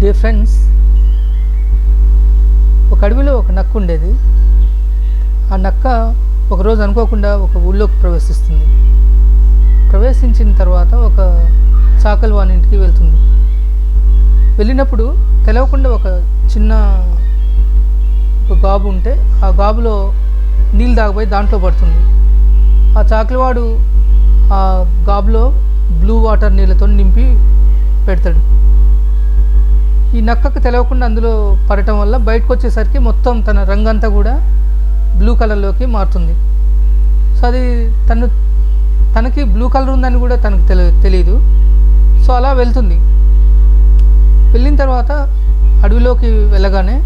Dear friends, ఒక అడవిలో ఒక నక్క ఉండేది. ఆ నక్క ఒకరోజు అనుకోకుండా ఒక ఊళ్ళోకి ప్రవేశిస్తుంది. ప్రవేశించిన తర్వాత ఒక చాకలి వాని ఇంటికి వెళ్తుంది. వెళ్ళినప్పుడు తెలవకుండా ఒక చిన్న గాబు ఉంటే ఆ గాబులో నీళ్ళు తాగబోయి దాంట్లో పడుతుంది. ఆ చాకలివాడు ఆ గాబులో బ్లూ వాటర్ నీళ్ళతో నింపి పెడతాడు. ఈ నక్కకు తెలవకుండా అందులో పడటం వల్ల బయటకు వచ్చేసరికి మొత్తం తన రంగంతా కూడా బ్లూ కలర్లోకి మారుతుంది. సో అది తనకి బ్లూ కలర్ ఉందని కూడా తనకు తెలియదు. సో అలా వెళ్తుంది. వెళ్ళిన తర్వాత అడవిలోకి వెళ్ళగానే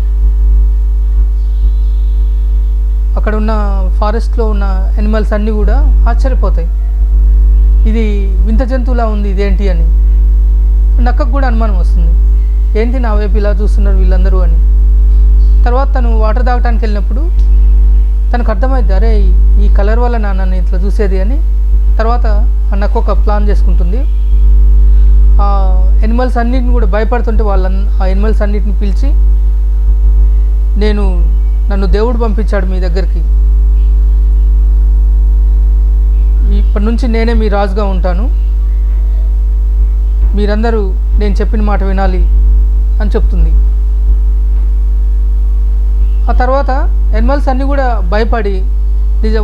అక్కడ ఉన్న ఫారెస్ట్లో ఉన్న యానిమల్స్ అన్నీ కూడా ఆశ్చర్యపోతాయి. ఇది వింత జంతువులా ఉంది, ఇదేంటి అని. నక్కకు కూడా అనుమానం వస్తుంది, ఏంటి నా వైపు ఇలా చూస్తున్నారు వీళ్ళందరూ అని. తర్వాత తను వాటర్ తాగడానికి వెళ్ళినప్పుడు తనకు అర్థమైంది, అరే ఈ కలర్ వల్ల నన్ను ఇట్లా చూసేది అని. తర్వాత ఆ నక్క ఒక ప్లాన్ చేసుకుంటుంది. ఆ యానిమల్స్ అన్నిటిని కూడా భయపడుతుంటే ఆ యానిమల్స్ అన్నిటిని పిలిచి, నన్ను దేవుడు పంపించాడు మీ దగ్గరికి, ఇప్పటి నుంచి నేనే మీ రాజుగా ఉంటాను, మీరందరూ నేను చెప్పిన మాట వినాలి అని చెప్తుంది. ఆ తర్వాత యానిమల్స్ అన్నీ కూడా భయపడి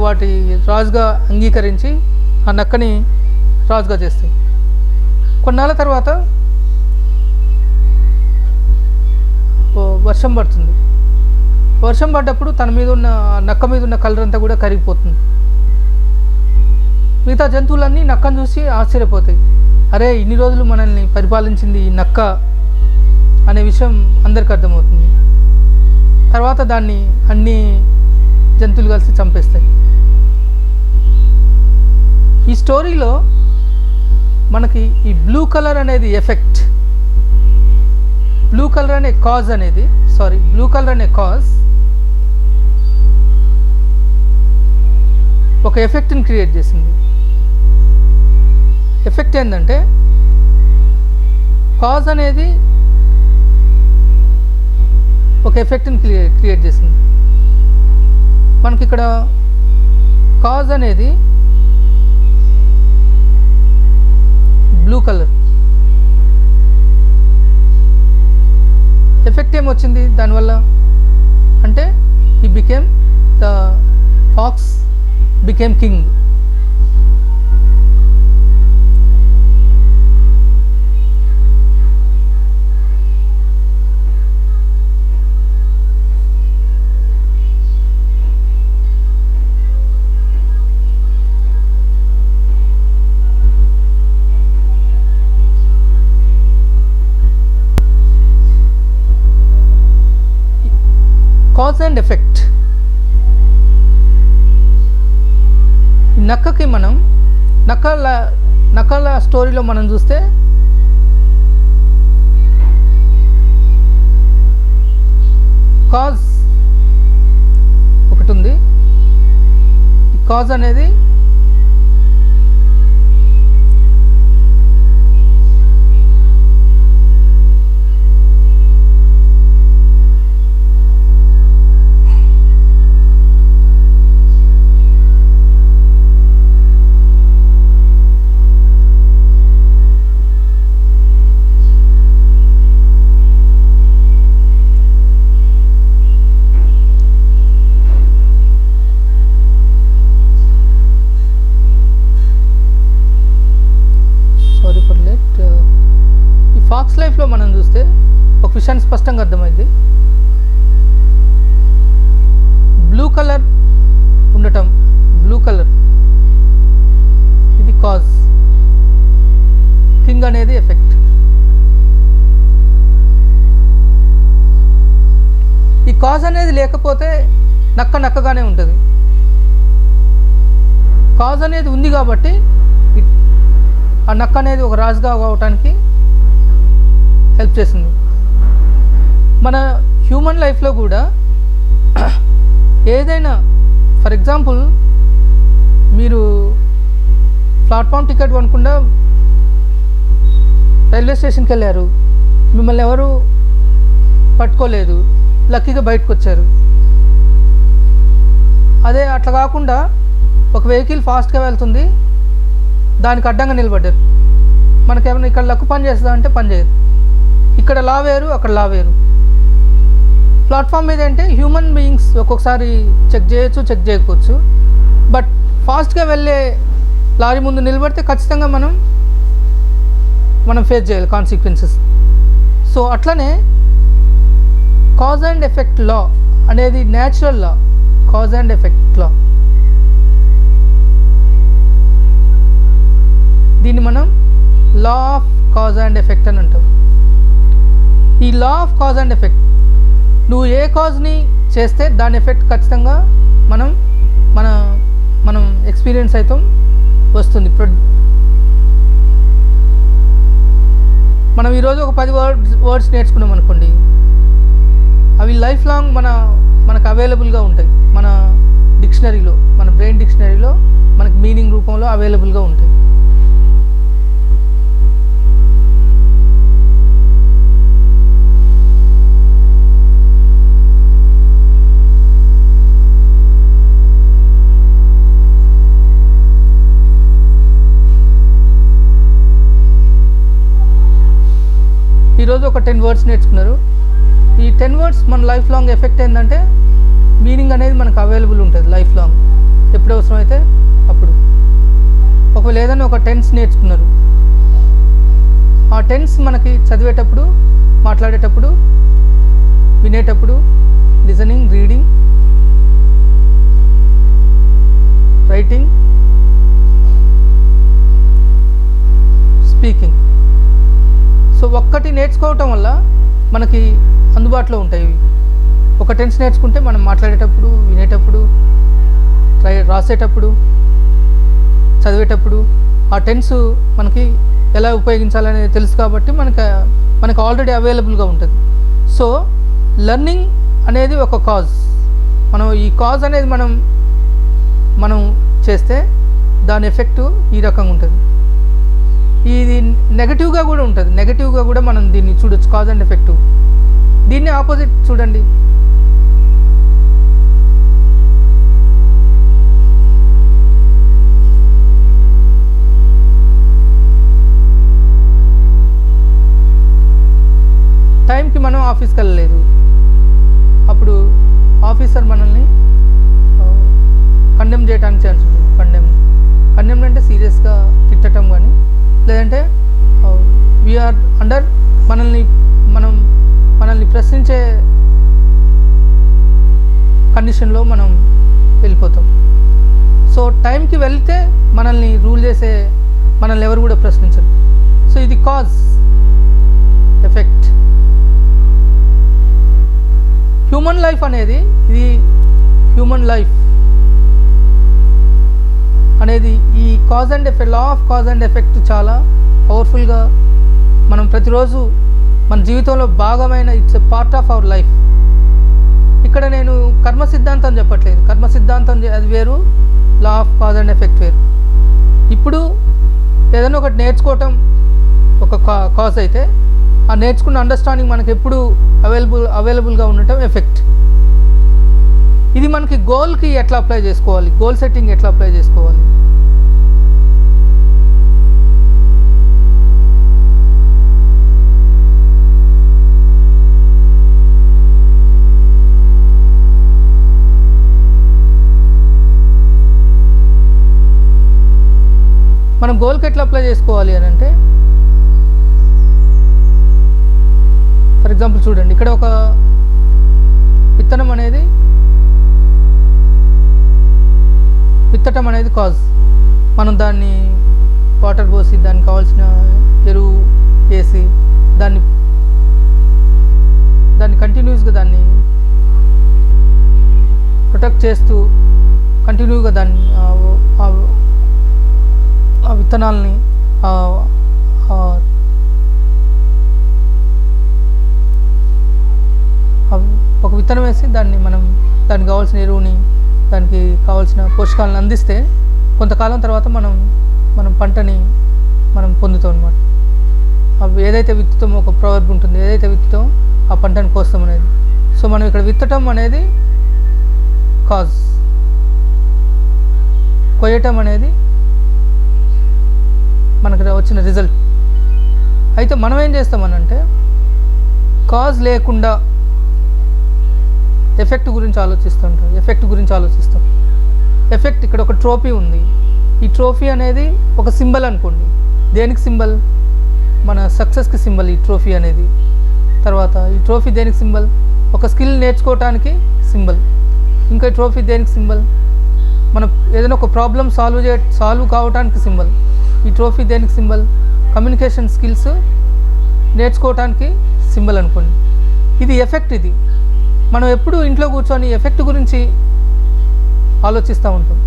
వాటి రాజుగా అంగీకరించి ఆ నక్కని రాజుగా చేస్తాయి. కొన్నాళ్ళ తర్వాత వర్షం పడుతుంది. వర్షం పడ్డప్పుడు నక్క మీద ఉన్న కలర్ అంతా కూడా కరిగిపోతుంది. మిగతా జంతువులన్నీ నక్కను చూసి ఆశ్చర్యపోతాయి, అరే ఇన్ని రోజులు మనల్ని పరిపాలించింది ఈ నక్క అనే విషయం అందరికీ అర్థమవుతుంది. తర్వాత దాన్ని అన్ని జంతువులు కలిసి చంపేస్తాయి. ఈ స్టోరీలో మనకి ఈ బ్లూ కలర్ అనేది ఎఫెక్ట్, బ్లూ కలర్ అనే కాజ్ ఒక ఎఫెక్ట్ని క్రియేట్ చేసింది. ఎఫెక్ట్ ఏంటంటే, కాజ్ అనేది ఒక ఎఫెక్ట్ని క్రియేట్ చేసింది. మనకి ఇక్కడ కాజ్ అనేది బ్లూ కలర్, ఎఫెక్ట్ ఏమొచ్చింది దానివల్ల అంటే, the fox became king. Cause and effect. నక్కకి నక్కల స్టోరీలో మనం చూస్తే కాజ్ ఒకటి ఉంది. ఈ కాజ్ అనేది ఫాక్స్ లైఫ్లో మనం చూస్తే ఒక విషయాన్ని స్పష్టంగా అర్థమైంది. బ్లూ కలర్ ఉండటం, బ్లూ కలర్ ఇది కాజ్, కింగ్ అనేది ఎఫెక్ట్. ఈ కాజ్ అనేది లేకపోతే నక్కగానే ఉంటుంది. కాజ్ అనేది ఉంది కాబట్టి ఆ నక్క అనేది ఒక రాజుగా అవటానికి హెల్ప్ చేసింది. మన హ్యూమన్ లైఫ్లో కూడా ఏదైనా, ఫర్ ఎగ్జాంపుల్ మీరు ప్లాట్ఫామ్ టికెట్ కొనకుండా రైల్వే స్టేషన్కి వెళ్ళారు, మిమ్మల్ని ఎవరు పట్టుకోలేదు, లక్కీగా బయటకు వచ్చారు. అదే అట్లా కాకుండా ఒక వెహికల్ ఫాస్ట్గా వెళ్తుంది, దానికి అడ్డంగా నిలబడ్డారు. మనకేమైనా ఇక్కడ లక్కు పని చేస్తుందా అంటే పని చేయదు. ఇక్కడ లా వేరు, అక్కడ లా వేరు. ప్లాట్ఫామ్ మీద అంటే హ్యూమన్ బీయింగ్స్ ఒక్కొక్కసారి చెక్ చేయొచ్చు, చెక్ చేయకపోవచ్చు. బట్ ఫాస్ట్గా వెళ్ళే లారీ ముందు నిలబడితే ఖచ్చితంగా మనం ఫేస్ చేయాలి కాన్సిక్వెన్సెస్. సో అట్లనే కాజ్ అండ్ ఎఫెక్ట్ లా అనేది natural law, cause and effect law. దీన్ని మనం law of cause and effect అని అంటాం. ఈ law of cause and effect, నువ్వు ఏ కాజ్ని చేస్తే దాని ఎఫెక్ట్ ఖచ్చితంగా మనం ఎక్స్పీరియన్స్ అవుతాం, వస్తుంది. మనం ఈరోజు ఒక 10 వర్డ్స్ నేర్చుకున్నాం అనుకోండి, అవి లైఫ్ లాంగ్ మనకు అవైలబుల్గా ఉంటాయి. మన డిక్షనరీలో, మన బ్రెయిన్ డిక్షనరీలో మనకి మీనింగ్ రూపంలో అవైలబుల్గా ఉంటాయి. ఈరోజు ఒక 10 వర్డ్స్ నేర్చుకున్నారు. ఈ 10 వర్డ్స్ మన లైఫ్ లాంగ్ ఎఫెక్ట్ ఏంటంటే మీనింగ్ అనేది మనకు అవైలబుల్ ఉంటుంది లైఫ్ లాంగ్, ఎప్పుడు అవసరమైతే అప్పుడు. ఒకవేళ ఏదైనా ఒక టెన్స్ నేర్చుకున్నారు, ఆ టెన్స్ మనకి చదివేటప్పుడు, మాట్లాడేటప్పుడు, వినేటప్పుడు, listening, reading, writing, speaking. So ఒక్కటి నేర్చుకోవటం వల్ల మనకి అందుబాటులో ఉంటాయి. ఒక టెన్స్ నేర్చుకుంటే మనం మాట్లాడేటప్పుడు, వినేటప్పుడు, రాసేటప్పుడు, చదివేటప్పుడు ఆ టెన్స్ మనకి ఎలా ఉపయోగించాలనేది తెలుసు కాబట్టి మనకు ఆల్రెడీ అవైలబుల్గా ఉంటుంది. సో లెర్నింగ్ అనేది ఒక కాజ్. ఈ కాజ్ అనేది మనం చేస్తే దాని ఎఫెక్టు ఈ రకంగా ఉంటుంది. ఇది నెగటివ్గా కూడా ఉంటుంది. నెగటివ్గా కూడా మనం దీన్ని చూడొచ్చు, కాజ్ అండ్ ఎఫెక్ట్. దీన్ని ఆపోజిట్ చూడండి. టైంకి మనం ఆఫీస్కి వెళ్ళలేదు, అప్పుడు ఆఫీసర్ మనల్ని కండెమ్ చేయడానికి ఛాన్స్ ఉంటుంది. కండెమ్ అంటే సీరియస్గా తిట్టడం కానీ, లేదంటే వీఆర్ అండర్ మనల్ని ప్రశ్నించే కండిషన్లో మనం వెళ్ళిపోతాం. సో టైంకి వెళ్తే మనల్ని రూల్ చేసే మనల్ని ఎవరు కూడా ప్రశ్నించరు. సో ఇది కాజ్ ఎఫెక్ట్. హ్యూమన్ లైఫ్ అనేది, ఇది హ్యూమన్ లైఫ్ అనేది ఈ cause and effect, law of cause and effect చాలా పవర్ఫుల్గా మనం ప్రతిరోజు మన జీవితంలో భాగమైన, it's a part of our life. ఇక్కడ నేను కర్మ సిద్ధాంతం చెప్పట్లేదు. కర్మ సిద్ధాంతం అది వేరు, లా ఆఫ్ కాజ్ అండ్ ఎఫెక్ట్ వేరు. ఇప్పుడు ఏదైనా ఒకటి నేర్చుకోవటం ఒక కాజ్ అయితే, ఆ నేర్చుకున్న అండర్స్టాండింగ్ మనకు ఎప్పుడు అవైలబుల్గా ఉండటం ఎఫెక్ట్. ఇది మనకి గోల్కి ఎట్లా అప్లై చేసుకోవాలి, గోల్ సెట్టింగ్ ఎట్లా అప్లై చేసుకోవాలి. మనం గోల్కి ఎట్లా అప్లై చేసుకోవాలి అని అంటే, ఫర్ ఎగ్జాంపుల్ చూడండి, ఇక్కడ ఒక విత్తనం అనేది, విత్తటం అనేది కాజ్. మనం దాన్ని వాటర్ పోసి, దానికి కావాల్సిన ఎరువు వేసి, దాన్ని కంటిన్యూస్గా దాన్ని ప్రొటెక్ట్ చేస్తూ కంటిన్యూగా దాన్ని ఆ విత్తనాలని ఒక విత్తనం వేసి దానికి కావాల్సిన ఎరువుని, దానికి కావాల్సిన పోషకాలను అందిస్తే కొంతకాలం తర్వాత మనం పంటని పొందుతాం అన్నమాట. అవి ఏదైతే విత్తుతామో, ఒక ప్రవర్బ్ ఉంటుంది, ఏదైతే విత్తుతామో ఆ పంటను కోస్తాం అనేది. సో మనం ఇక్కడ విత్తటం అనేది కాజ్, కొయ్యటం అనేది మనకు వచ్చిన రిజల్ట్. అయితే మనం ఏం చేస్తామనంటే కాజ్ లేకుండా ఎఫెక్ట్ గురించి ఆలోచిస్తుంటాం, ఎఫెక్ట్ గురించి ఆలోచిస్తాం. ఎఫెక్ట్, ఇక్కడ ఒక ట్రోఫీ ఉంది, ఈ ట్రోఫీ అనేది ఒక సింబల్ అనుకోండి. దేనికి సింబల్? మన సక్సెస్కి సింబల్ ఈ ట్రోఫీ అనేది. తర్వాత ఈ ట్రోఫీ దేనికి సింబల్? ఒక స్కిల్ నేర్చుకోవటానికి సింబల్. ఇంకా ఈ ట్రోఫీ దేనికి సింబల్? మనం ఏదైనా ఒక ప్రాబ్లం సాల్వ్ కావడానికి సింబల్. ఈ ట్రోఫీ దేనికి సింబల్? కమ్యూనికేషన్ స్కిల్స్ నేర్చుకోవటానికి సింబల్ అనుకోండి. ఇది ఎఫెక్ట్. ఇది మనం ఎప్పుడు ఇంట్లో కూర్చొని ఎఫెక్ట్ గురించి ఆలోచిస్తూ ఉంటాం.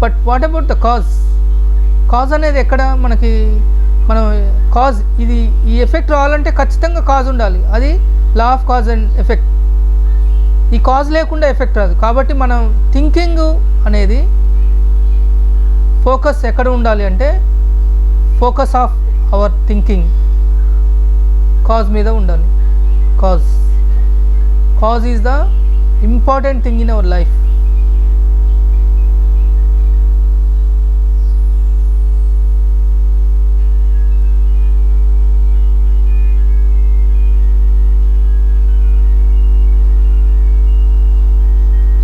But what about the cause? Cause అనేది ఎక్కడ మనకి, మనం కాజ్, ఇది ఈ ఎఫెక్ట్ రావాలంటే ఖచ్చితంగా కాజ్ ఉండాలి. అది లా ఆఫ్ కాజ్ అండ్ ఎఫెక్ట్. ఈ కాజ్ లేకుండా ఎఫెక్ట్ రాదు. కాబట్టి మనం థింకింగ్ అనేది ఫోకస్ ఎక్కడ ఉండాలి అంటే focus of our thinking cause మీద ఉండాలి. Cause is the important thing in our life.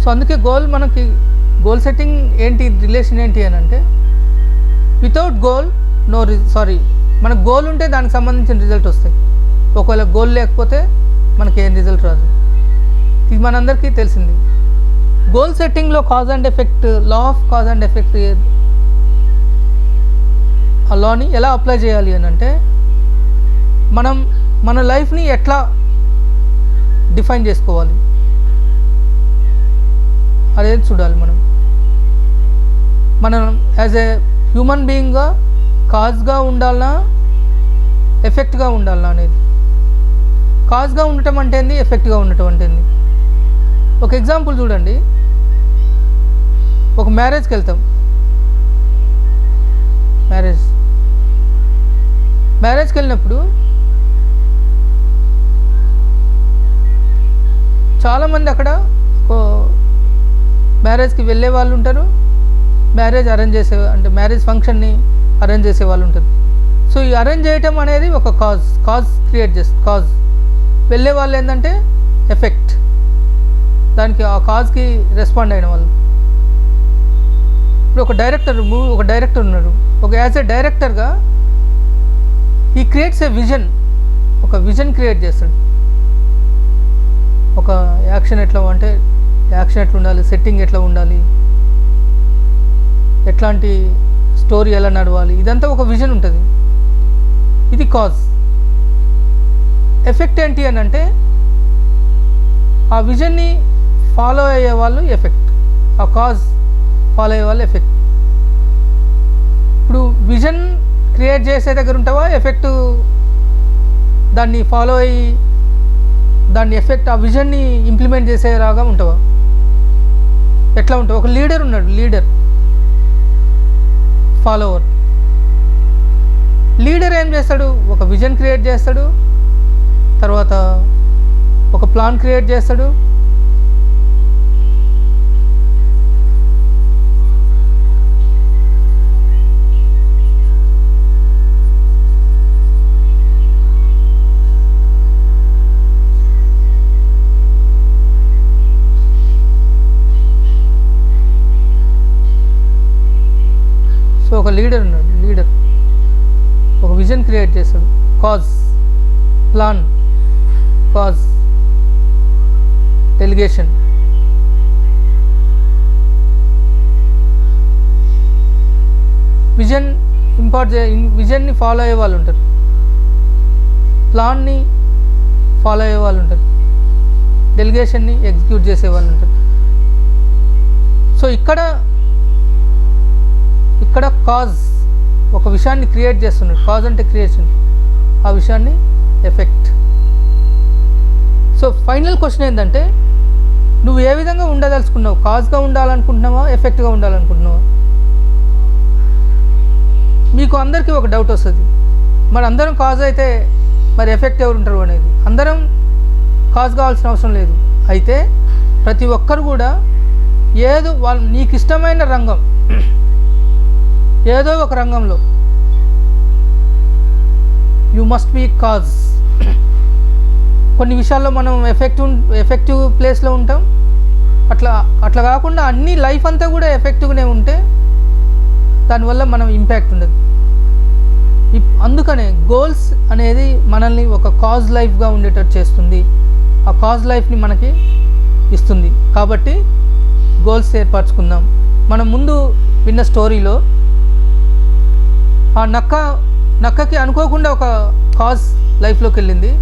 So అందుకే మనకి గోల్ సెట్టింగ్ ఏంటి, రిలేషన్ ఏంటి అని అంటే వితౌట్ గోల్ మనకు గోల్ ఉంటే దానికి సంబంధించిన రిజల్ట్ వస్తాయి. ఒకవేళ గోల్ లేకపోతే మనకి ఏం రిజల్ట్ రాదు. ఇది మనందరికీ తెలిసింది. గోల్ సెట్టింగ్లో cause and effect, law of cause and effect, ఆ లాని ఎలా అప్లై చేయాలి అని అంటే మనం మన లైఫ్ని ఎట్లా డిఫైన్ చేసుకోవాలి అనేది చూడాలి. మనం యాజ్ ఏ హ్యూమన్ బీయింగ్గా కాజ్గా ఉండాలన్నా ఎఫెక్ట్గా ఉండాలన్నా అనేది. కాజ్గా ఉండటం అంటే ఏంది, ఎఫెక్ట్గా ఉండటం అంటే ఏంది? ఒక ఎగ్జాంపుల్ చూడండి. ఒక మ్యారేజ్కి వెళ్తాం. మ్యారేజ్కి వెళ్ళినప్పుడు చాలామంది అక్కడ మ్యారేజ్కి వెళ్ళే వాళ్ళు ఉంటారు, మ్యారేజ్ ఫంక్షన్ని అరేంజ్ చేసే వాళ్ళు ఉంటారు. సో ఈ అరేంజ్ చేయటం అనేది ఒక కాజ్ క్రియేట్ చేస్తుంది. కాజ్ వెళ్ళే వాళ్ళు ఏంటంటే ఎఫెక్ట్, దానికి ఆ కాజ్కి రెస్పాండ్ అయిన వాళ్ళు. ఇప్పుడు ఒక డైరెక్టర్ ఉన్నారు. యాజ్ ఎ డైరెక్టర్గా ఈ క్రియేట్స్ ఏ విజన్, ఒక విజన్ క్రియేట్ చేస్తాడు. ఒక యాక్షన్ ఎట్లా ఉండాలి, సెట్టింగ్ ఎట్లా ఉండాలి, ఎట్లాంటి స్టోరీ ఎలా నడవాలి, ఇదంతా ఒక విజన్ ఉంటుంది. ఇది కాజ్. ఎఫెక్ట్ ఏంటి అని అంటే ఆ విజన్ని ఫాలో అయ్యే వాళ్ళు ఎఫెక్ట్, ఆ కాజ్ ఫాలో అయ్యే వాళ్ళు ఎఫెక్ట్. ఇప్పుడు విజన్ క్రియేట్ చేసే దగ్గర ఉంటావా, ఎఫెక్ట్ దాన్ని ఫాలో అయ్యి దాన్ని ఎఫెక్ట్ ఆ విజన్ని ఇంప్లిమెంట్ చేసేలాగా ఉంటావా? ఎట్లా ఉంటావు? ఒక లీడర్ ఉన్నాడు, లీడర్ ఫాలోవర్. లీడర్ ఏం చేస్తాడు? ఒక విజన్ క్రియేట్ చేస్తాడు, తర్వాత ఒక ప్లాన్ క్రియేట్ చేస్తాడు, ఒక లీడర్ ఉన్నాడు, ఒక విజన్ క్రియేట్ చేస్తాడు. Cause, plan, cause, delegation. విజన్ని ఫాలో అయ్యే వాళ్ళు ఉంటారు, ప్లాన్ని ఫాలో అయ్యే వాళ్ళు ఉంటారు, డెలిగేషన్ని ఎగ్జిక్యూట్ చేసే వాళ్ళు ఉంటారు. సో ఇక్కడ కాజ్ ఒక విషయాన్ని క్రియేట్ చేస్తున్నాడు. కాజ్ అంటే క్రియేషన్, ఆ విషయాన్ని ఎఫెక్ట్. సో ఫైనల్ క్వశ్చన్ ఏంటంటే నువ్వు ఏ విధంగా ఉండదలుచుకున్నావు? కాజ్గా ఉండాలనుకుంటున్నావా, ఎఫెక్ట్గా ఉండాలనుకుంటున్నావా? మీకు అందరికీ ఒక డౌట్ వస్తుంది, మరి అందరం కాజ్ అయితే మరి ఎఫెక్ట్ ఎవరు ఉంటారు అనేది. అందరం కాజ్ కావాల్సిన అవసరం లేదు. అయితే ప్రతి ఒక్కరు కూడా ఏదో నీకు ఇష్టమైన రంగం, ఏదో ఒక రంగంలో యు మస్ట్ బీ కాజ్. కొన్ని విషయాల్లో మనం ఎఫెక్టివ్ ప్లేస్లో ఉంటాం. అట్లా కాకుండా అన్ని లైఫ్ అంతా కూడా ఎఫెక్టివ్గానే ఉంటే దానివల్ల మనం ఇంపాక్ట్ ఉండదు. అందుకనే గోల్స్ అనేది మనల్ని ఒక కాజ్ లైఫ్గా ఉండేటట్టు చేస్తుంది. ఆ కాజ్ లైఫ్ని మనకి ఇస్తుంది. కాబట్టి గోల్స్ ఏర్పరచుకుందాం. మనం ముందు విన్న స్టోరీలో ఆ నక్కకి అనుకోకుండా ఒక కాజ్ లైఫ్లోకి వెళ్ళింది.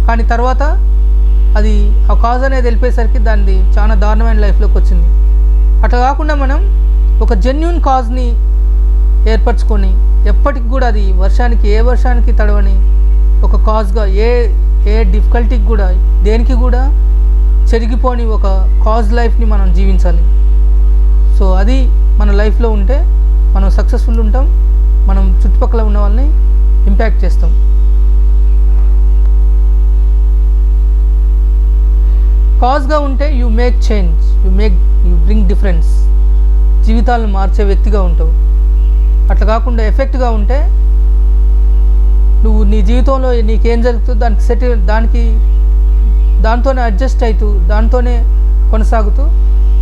కానీ తర్వాత అది ఆ కాజ్ అనేది వెళ్ళిపోయేసరికి దాన్ని చాలా దారుణమైన లైఫ్లోకి వచ్చింది. అట్లా కాకుండా మనం ఒక జెన్యూన్ కాజ్ని ఏర్పరచుకొని ఎప్పటికి కూడా అది ఏ వర్షానికి తడవని ఒక కాజ్గా, ఏ డిఫికల్టీకి కూడా, దేనికి కూడా చెరిగిపోని ఒక కాజ్ లైఫ్ని మనం జీవించాలి. సో అది మన లైఫ్లో ఉంటే మనం సక్సెస్ఫుల్ ఉంటాం. మనం చుట్టుపక్కల ఉన్న వాళ్ళని ఇంపాక్ట్ చేస్తాం. కాజ్గా ఉంటే you make change, you bring difference. జీవితాలను మార్చే వ్యక్తిగా ఉంటావు. అట్లా కాకుండా ఎఫెక్ట్గా ఉంటే నువ్వు నీ జీవితంలో నీకేం జరుగుతుందో దాంతోనే అడ్జస్ట్ అవుతూ, దాంతోనే కొనసాగుతూ,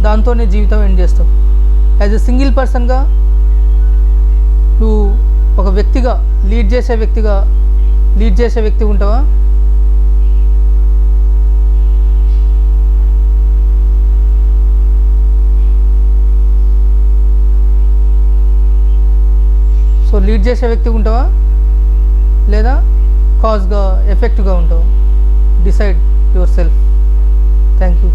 దాంతోనే జీవితం ఎండ్ చేస్తావు. యాజ్ ఎ సింగిల్ పర్సన్గా నువ్వు ఒక వ్యక్తిగా లీడ్ చేసే వ్యక్తి ఉంటావా? సో లీడ్ చేసే వ్యక్తిగా ఉంటావా లేదా కాజ్గా ఎఫెక్ట్గా ఉంటావా? Decide your self. Thank you.